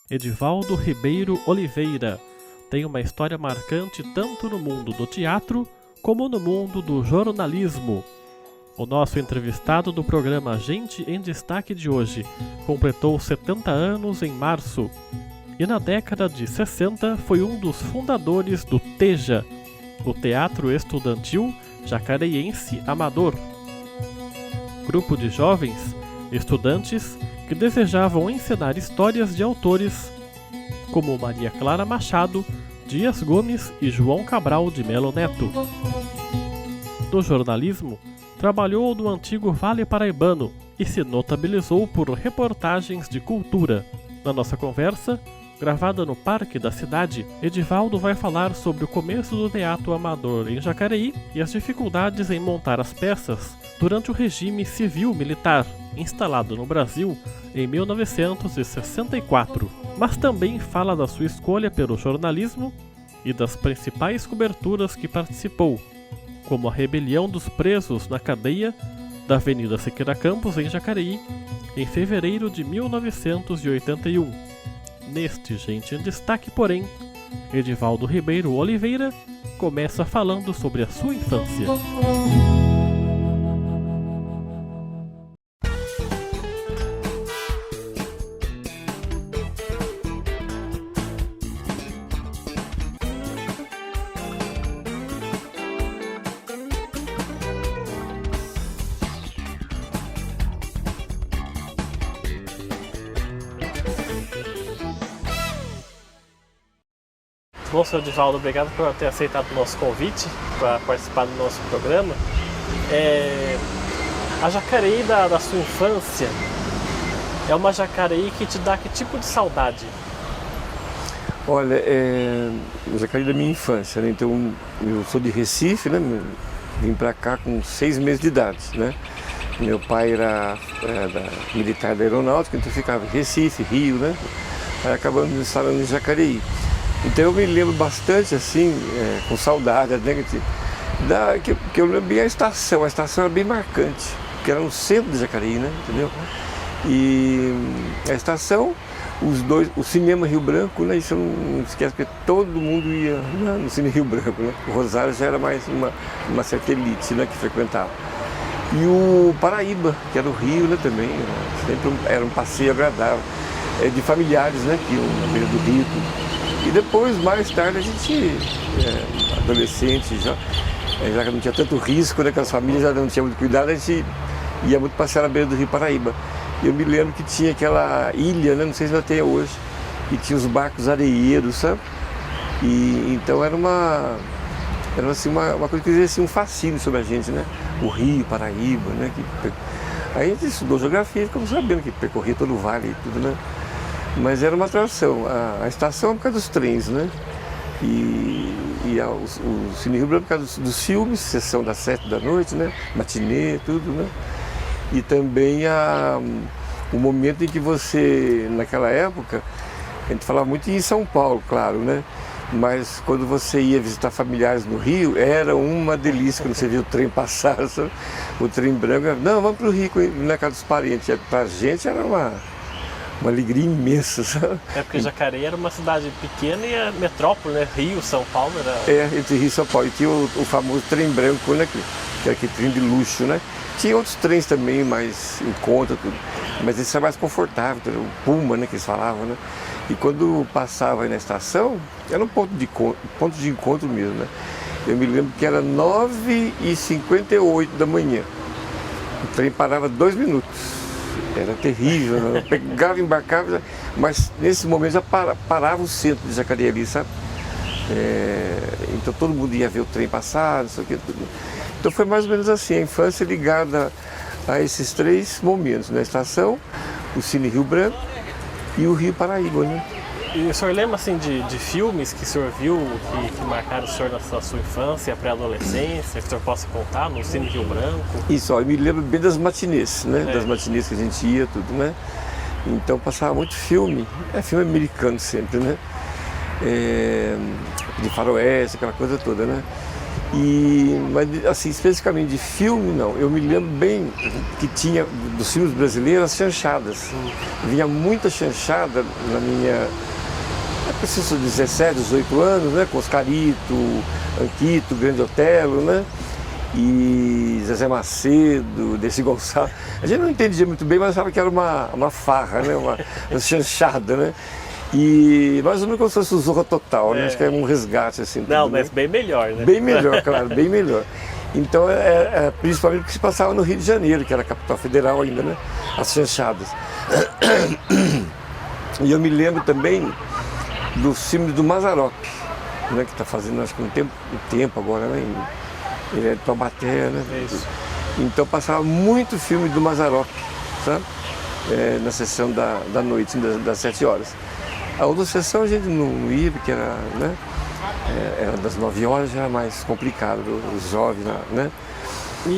Edivaldo Ribeiro Oliveira tem uma história marcante tanto no mundo do teatro como no mundo do jornalismo. O nosso entrevistado do programa Gente em Destaque de hoje completou 70 anos em março e na década de 60 foi um dos fundadores do TEJA, o Teatro Estudantil Jacareiense Amador. Grupo de jovens, estudantes que desejavam encenar histórias de autores como Maria Clara Machado, Dias Gomes e João Cabral de Melo Neto. No jornalismo, trabalhou no antigo Vale Paraibano e se notabilizou por reportagens de cultura. Na nossa conversa, gravada no Parque da Cidade, Edivaldo vai falar sobre o começo do teatro amador em Jacareí e as dificuldades em montar as peças durante o regime civil-militar, instalado no Brasil em 1964. Mas também fala da sua escolha pelo jornalismo e das principais coberturas que participou, como a rebelião dos presos na cadeia da Avenida Siqueira Campos, em Jacareí, em fevereiro de 1981. Neste Gente em Destaque, porém, Edivaldo Ribeiro Oliveira começa falando sobre a sua infância. Bom, senhor Edivaldo, obrigado por ter aceitado o nosso convite para participar do nosso programa. A Jacareí da sua infância é uma Jacareí que te dá que tipo de saudade? Olha, o Jacareí da minha infância, né? Então eu sou de Recife, né? Vim para cá com 6 meses de idade, né? Meu pai era militar da aeronáutica, então eu ficava em Recife, Rio, né? Aí acabamos nos instalando em Jacareí. Então eu me lembro bastante, assim, com saudade, né, que eu lembro bem a estação era bem marcante, porque era no centro de Jacareí, né, entendeu? E a estação, o Cinema Rio Branco, né, isso eu não esqueço, porque todo mundo ia no Cine Rio Branco, né? O Rosário já era mais uma certa elite, né, que frequentava. E o Paraíba, que era o Rio, né, também, sempre era um passeio agradável, de familiares, né, que iam na beira do Rio, tudo. E depois, mais tarde, a gente, adolescente, já que não tinha tanto risco, né, que as famílias já não tinham muito cuidado, a gente ia muito passear na beira do Rio Paraíba. Eu me lembro que tinha aquela ilha, né, não sei se ainda tem hoje, e tinha os barcos areieiros, sabe? E então era uma coisa que exercia um fascínio sobre a gente, né? O Rio Paraíba, né? Aí a gente estudou geografia e ficamos sabendo que percorria todo o vale e tudo, né? Mas era uma atração, a estação é por causa dos trens, né? O Cine Rio Branco por causa dos filmes, sessão das 7 da noite, né? Matinê, tudo, né? E também o momento em que você, naquela época, a gente falava muito em São Paulo, claro, né? Mas quando você ia visitar familiares no Rio, era uma delícia quando você via o trem passar, sabe? O trem branco, não, vamos para o Rio, na casa dos parentes. Para a gente era uma alegria imensa, sabe? Porque Jacareí era uma cidade pequena e a metrópole, né? Rio, São Paulo era... entre Rio e São Paulo. E tinha o famoso trem branco, né? Que era aquele trem de luxo, né? Tinha outros trens também, mais em conta, tudo. Mas esse era mais confortável, o Puma, né? Que eles falavam, né? E quando passava aí na estação, era um ponto de encontro mesmo, né? Eu me lembro que era 9h58 da manhã. O trem parava 2 minutos. Era terrível, né? Pegava, embarcava, mas nesse momento já parava o centro de Jacareí ali, sabe? Então todo mundo ia ver o trem passar, não sei o que, tudo. Então foi mais ou menos assim, a infância ligada a esses 3 momentos, né? A estação, o Cine Rio Branco e o Rio Paraíba, né? E o senhor lembra, assim, de filmes que o senhor viu, que marcaram o senhor na sua infância, pré-adolescência, que o senhor possa contar no Cine Rio Branco? Isso, eu me lembro bem das matinês, né? Das matinês que a gente ia, tudo, né? Então passava muito filme americano sempre, né? De faroeste, aquela coisa toda, né? Mas assim, especificamente de filme, não. Eu me lembro bem que tinha, dos filmes brasileiros, as chanchadas. Vinha muita chanchada na minha... Eu preciso de 17, 18 anos, né? Com Oscarito, Anquito, Grande Otelo, né? E Zezé Macedo, Dercy Gonçalves. A gente não entendia muito bem, mas achava que era uma farra, né? Uma chanchada, né? E mais ou menos como se fosse o Zorra Total, né? Acho que é um resgate, assim. Não, tudo, mas né? bem melhor, né? Bem melhor, claro, bem melhor. Então, principalmente porque se passava no Rio de Janeiro, que era a capital federal ainda, né? As chanchadas. E eu me lembro também dos filmes do Mazzaropi, né? Que está fazendo, acho que um tempo agora, né? Ele é de Taubaté, né? É isso. Então passava muito filme do Mazzaropi, sabe? Na sessão da noite, das 7 horas. A outra sessão a gente não ia, porque era, né? Era das 9 horas, já era mais complicado, os jovens, né?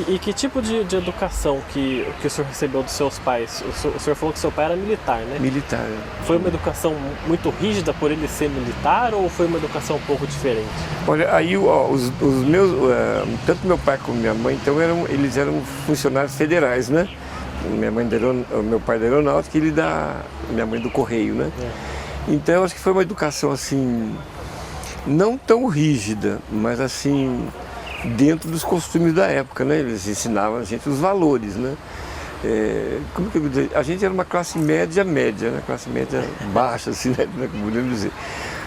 E que tipo de educação que o senhor recebeu dos seus pais? O senhor falou que seu pai era militar, né? Militar. Foi uma educação muito rígida por ele ser militar ou foi uma educação um pouco diferente? Olha, aí os meus, tanto meu pai como minha mãe, então eles eram funcionários federais, né? Meu pai da aeronáutica e minha mãe do correio, né? Então eu acho que foi uma educação assim, não tão rígida, mas assim, dentro dos costumes da época, né? Eles ensinavam a gente os valores, né? Como que eu vou dizer? A gente era uma classe média, né? Classe média baixa, assim, né? Como podemos dizer.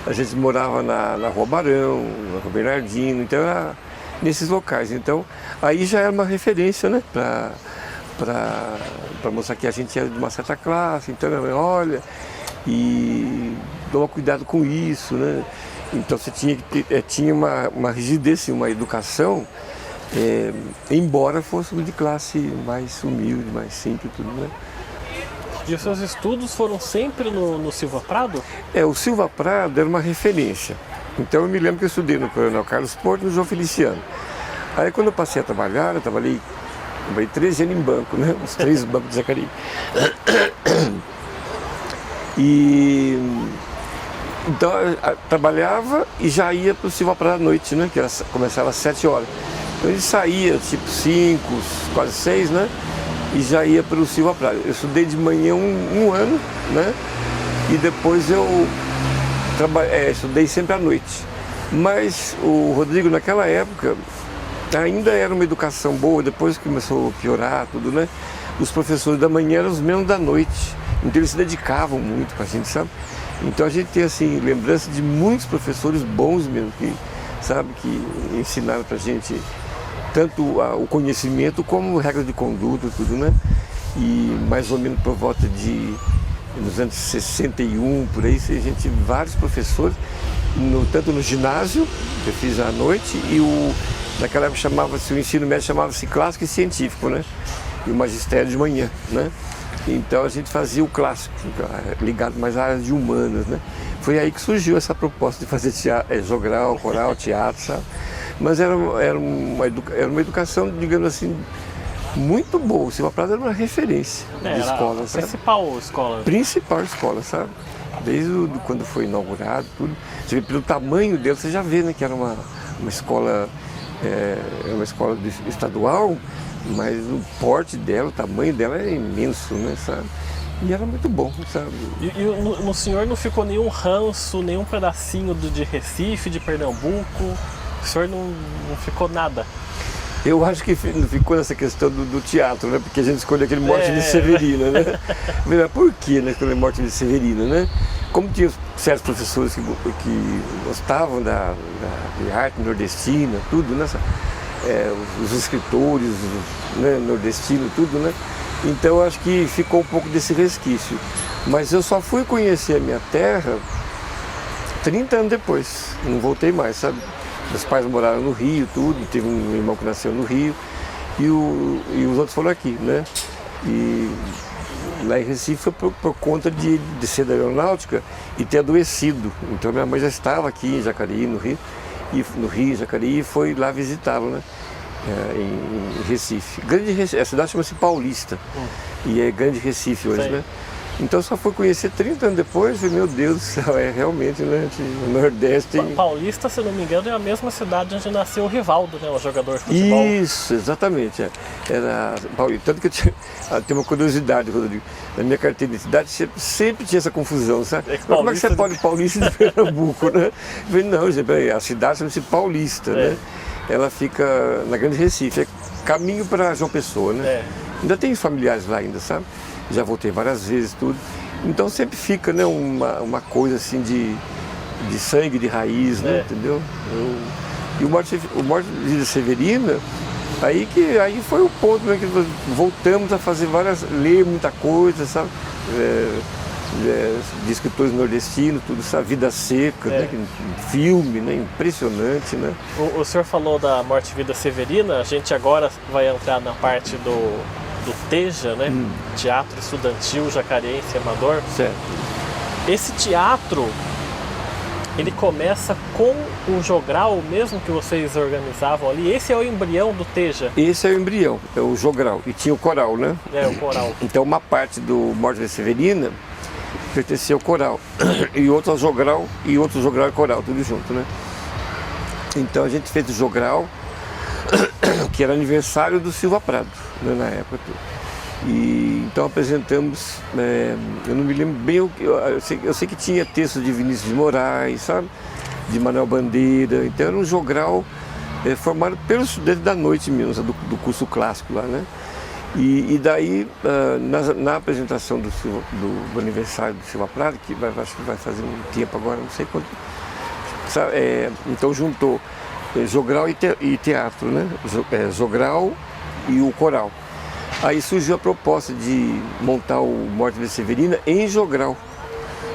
A gente morava na Rua Barão, na Rua Bernardino, então era nesses locais. Então, aí já era uma referência, né? Para mostrar que a gente era de uma certa classe, então, olha, e toma cuidado com isso, né? Então você tinha uma rigidez, uma educação, embora fosse de classe mais humilde, mais simples, tudo, né? E os seus estudos foram sempre no Silva Prado? O Silva Prado era uma referência. Então eu me lembro que eu estudei no Coronel Carlos Porto e no João Feliciano. Aí quando eu passei a trabalhar, eu trabalhei 13 anos em banco, né? Os 3 bancos de Jacareí. Então eu trabalhava e já ia para o Silva Prado à noite, né? Que começava às 7 horas. Então ele saía tipo 5, quase 6, né? E já ia para o Silva Prado. Eu estudei de manhã um ano, né? E depois eu estudei sempre à noite. Mas o Rodrigo, naquela época, ainda era uma educação boa, depois que começou a piorar tudo, né? Os professores da manhã eram os mesmos da noite. Então eles se dedicavam muito para a gente, sabe? Então a gente tem, assim, lembrança de muitos professores bons mesmo, que ensinaram para a gente tanto o conhecimento como regra de conduta, tudo, né? E mais ou menos por volta nos anos 61, por aí, a gente vários professores, tanto no ginásio, que eu fiz à noite, e naquela época o ensino médio chamava-se clássico e científico, né? E o magistério de manhã, né? Então a gente fazia o clássico, ligado mais à área de humanas, né? Foi aí que surgiu essa proposta de fazer jogral, coral, teatro, sabe? Mas era uma educação, digamos assim, muito boa. O Silva Prado era uma referência de escola, sabe? Principal escola. Principal escola, sabe? Desde quando foi inaugurado, tudo. Você vê pelo tamanho dela, você já vê, né, que era uma escola, uma escola estadual, mas o porte dela, o tamanho dela é imenso, né, sabe? E era muito bom, sabe? E no senhor não ficou nenhum ranço, nenhum pedacinho de Recife, de Pernambuco? O senhor não ficou nada? Eu acho que não ficou nessa questão do teatro, né? Porque a gente escolheu aquele Morte de Severina, né? Mas por que né, escolher Morte de Severina, né? Como tinha certos professores que gostavam de arte nordestina, tudo, né? Os escritores, né, nordestinos, tudo, né? Então eu acho que ficou um pouco desse resquício. Mas eu só fui conhecer a minha terra 30 anos depois, não voltei mais, sabe? Meus pais moraram no Rio, tudo, teve um irmão que nasceu no Rio e os outros foram aqui, né? E lá em Recife foi por conta de ser da aeronáutica e ter adoecido. Então minha mãe já estava aqui em Jacareí, no Rio, Jacareí, e foi lá visitá-lo, né? Em Recife. A cidade chama-se Paulista e é Grande Recife hoje, né? Então só fui conhecer 30 anos depois, e meu Deus do céu, realmente, né? O Nordeste... Paulista, se não me engano, é a mesma cidade onde nasceu o Rivaldo, né? O jogador de futebol. Isso, exatamente. Era tanto que eu tem uma curiosidade, Rodrigo. Na minha carteira de identidade sempre tinha essa confusão, sabe? Mas como é que você pode Paulista de Pernambuco, né? Eu falei, não, gente, a cidade chama-se Paulista, né? Ela fica na Grande Recife, é caminho para João Pessoa, né? Ainda tem familiares lá ainda, sabe? Já voltei várias vezes, tudo. Então sempre fica, né, uma coisa assim de sangue, de raiz, né? Entendeu? E o Morte de Vida Severina, aí foi o ponto, né, que nós voltamos a fazer ler muita coisa, sabe? De escritores nordestinos, tudo, essa Vida Seca, né? Filme, né? Impressionante, né? O senhor falou da Morte e Vida Severina, a gente agora vai entrar na parte do Teja, né? Teatro Estudantil Jacareense Amador. Certo. Esse teatro, ele começa com o jogral mesmo que vocês organizavam ali. Esse é o embrião do Teja? Esse é o embrião, é o jogral. E tinha o coral, né? O coral. Então uma parte do Morte de Vida Severina pertencia ao coral. E outro ao jogral, e coral, tudo junto, né? Então a gente fez o jogral, que era aniversário do Silva Prado, né, na época. E então apresentamos, eu não me lembro bem, eu sei que tinha texto de Vinícius de Moraes, sabe? De Manuel Bandeira. Então era um jogral formado pelos estudantes da noite mesmo, do curso clássico lá, né? E daí, na apresentação do aniversário do Silva Prado, que acho que vai fazer um tempo agora, não sei quanto, sabe? Então juntou jogral e teatro, né? Jogral e o coral. Aí surgiu a proposta de montar o Morte de Vida Severina em jogral.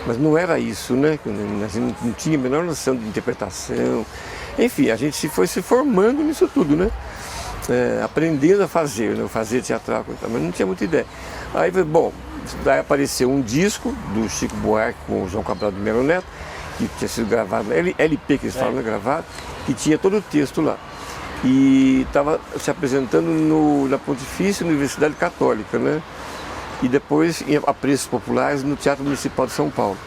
Mas não era isso, né? A gente não tinha a menor noção de interpretação. Enfim, a gente foi se formando nisso tudo, né? Aprendendo a fazer, né? Fazer teatral, mas não tinha muita ideia. Aí, bom, daí apareceu um disco do Chico Buarque com o João Cabral de Melo Neto, que tinha sido gravado, LP que eles falam, né? Gravado, que tinha todo o texto lá. E estava se apresentando na Pontifícia Universidade Católica, né? E depois a preços populares no Teatro Municipal de São Paulo.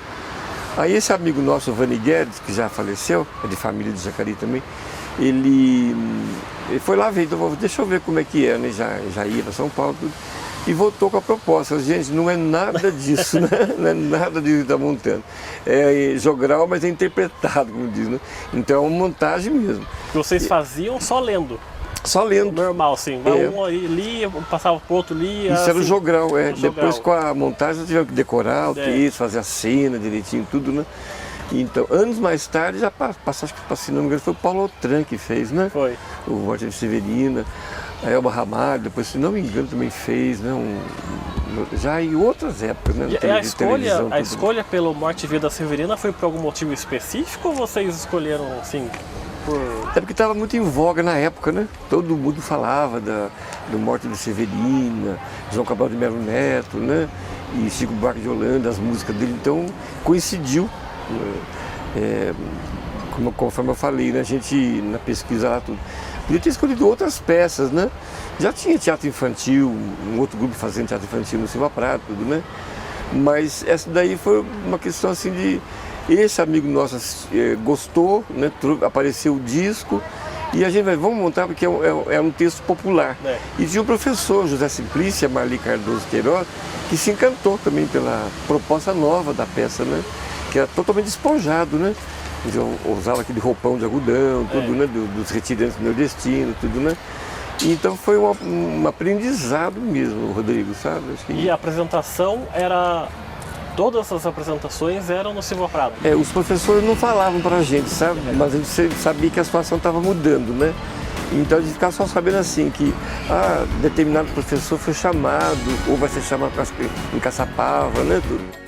Aí esse amigo nosso, Vani Guedes, que já faleceu, é de família de Jacareí também, ele foi lá ver, então, deixa eu ver como é que é, né? Já ia para São Paulo, tudo, e voltou com a proposta. Gente, não é nada disso, né? Não é nada disso que está montando. É jogral, mas é interpretado, como diz, né? Então é uma montagem mesmo. Vocês faziam só lendo? Só lendo. Normal, assim. Um lia, passava pro outro, lia. Isso assim, era o jogral, jogral. Depois com a montagem nós tivemos que decorar o texto, fazer a cena direitinho, tudo, né? Então, anos mais tarde, já passou, acho que se não me engano, foi o Paulo Otran que fez, né? Foi. O Morte de Severina, a Elba Ramalho, depois, se não me engano, também fez, né? Já em outras épocas, né? E a escolha pelo Morte e Vida Severina foi por algum motivo específico ou vocês escolheram, assim, por... É porque estava muito em voga na época, né? Todo mundo falava do Morte de Severina, João Cabral de Melo Neto, né? E Chico Buarque de Holanda, as músicas dele, então coincidiu. Conforme eu falei, né? A gente, na pesquisa lá, tudo. Podia ter escolhido outras peças, né? Já tinha teatro infantil, um outro grupo fazendo teatro infantil no Silva Prado, tudo, né? Mas essa daí foi uma questão assim de... Esse amigo nosso gostou, né? Apareceu o disco e a gente vamos montar porque é um texto popular. E tinha um professor, José Simplício, Marli Cardoso Queiroz, que se encantou também pela proposta nova da peça, né? Que era totalmente despojado, né? Eu usava aquele roupão de algodão, tudo, né? Dos retirantes nordestinos, tudo, né? Então foi um aprendizado mesmo, Rodrigo, sabe? Acho que... E a apresentação era... Todas as apresentações eram no Silva Prado? Os professores não falavam pra gente, sabe? Mas a gente sabia que a situação estava mudando, né? Então a gente ficava só sabendo assim que determinado professor foi chamado, ou vai ser chamado em Caçapava, né? Tudo.